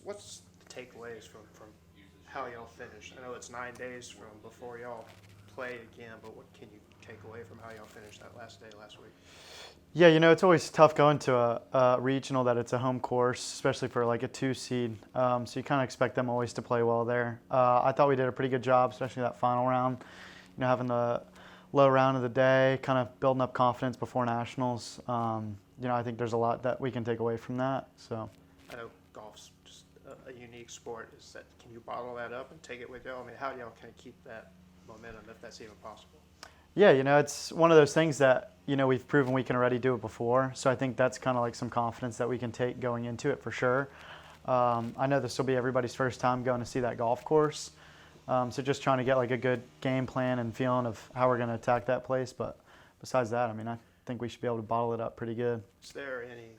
what's the takeaways from how y'all finished? I know it's 9 days from before y'all play again, but what can you take away from how y'all finished that last day last week? Yeah, it's always tough going to a regional that it's a home course, especially for like a 2 seed. So you kind of expect them always to play well there. I thought we did a pretty good job, especially that final round. Having the low round of the day, kind of building up confidence before nationals. I think there's a lot that we can take away from that. So I know golf's just a unique sport. Can you bottle that up and take it with y'all? I mean, how do y'all kind of keep that momentum if that's even possible? Yeah, it's one of those things that, we've proven we can already do it before. So I think that's kind of like some confidence that we can take going into it for sure. I know this will be everybody's first time going to see that golf course. So just trying to get like a good game plan and feeling of how we're going to attack that place. But besides that, I think we should be able to bottle it up pretty good. Is there any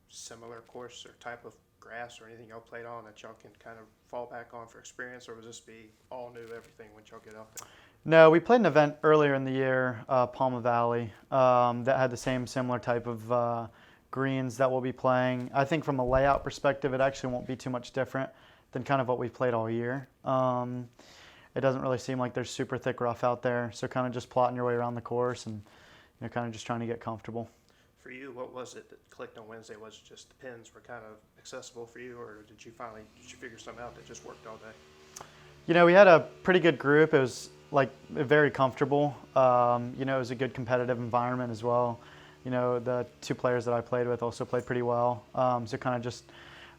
similar course or type of grass or anything y'all played on that y'all can kind of fall back on for experience, or would this be all new everything when y'all get out there? No, we played an event earlier in the year, Palma Valley, that had the similar type of greens that we'll be playing. I think from a layout perspective, it actually won't be too much different than kind of what we've played all year. It doesn't really seem like there's super thick rough out there, so kind of just plotting your way around the course and kind of just trying to get comfortable. For you, what was it that clicked on Wednesday? Was it just the pins were kind of accessible for you, or did you figure something out that just worked all day? We had a pretty good group. It was like very comfortable. It was a good competitive environment as well. The 2 players that I played with also played pretty well. So kind of just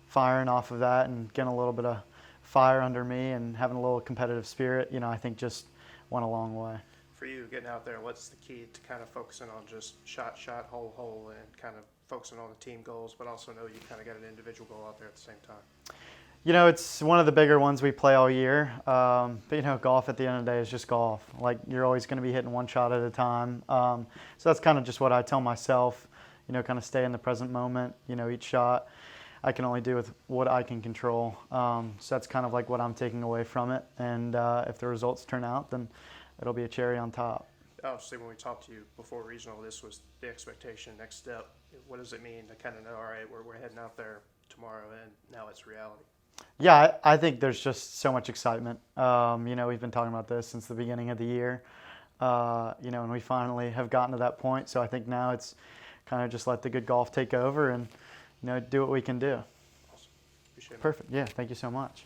firing off of that and getting a little bit of fire under me and having a little competitive spirit, I think just went a long way. For you, getting out there, what's the key to kind of focusing on just shot, hole, and kind of focusing on the team goals, but also know you kind of got an individual goal out there at the same time? It's one of the bigger ones we play all year. But, golf at the end of the day is just golf. Like, you're always going to be hitting one shot at a time. So that's kind of just what I tell myself, kind of stay in the present moment. Each shot I can only do with what I can control. So that's kind of like what I'm taking away from it. And if the results turn out, then it'll be a cherry on top. Obviously, when we talked to you before regional, this was the expectation, next step. What does it mean to kind of know, all right, we're heading out there tomorrow, and now it's reality? Yeah, I think there's just so much excitement. We've been talking about this since the beginning of the year, and we finally have gotten to that point. So I think now it's kind of just let the good golf take over and, do what we can do. Awesome. Appreciate it. Perfect. Yeah, thank you so much.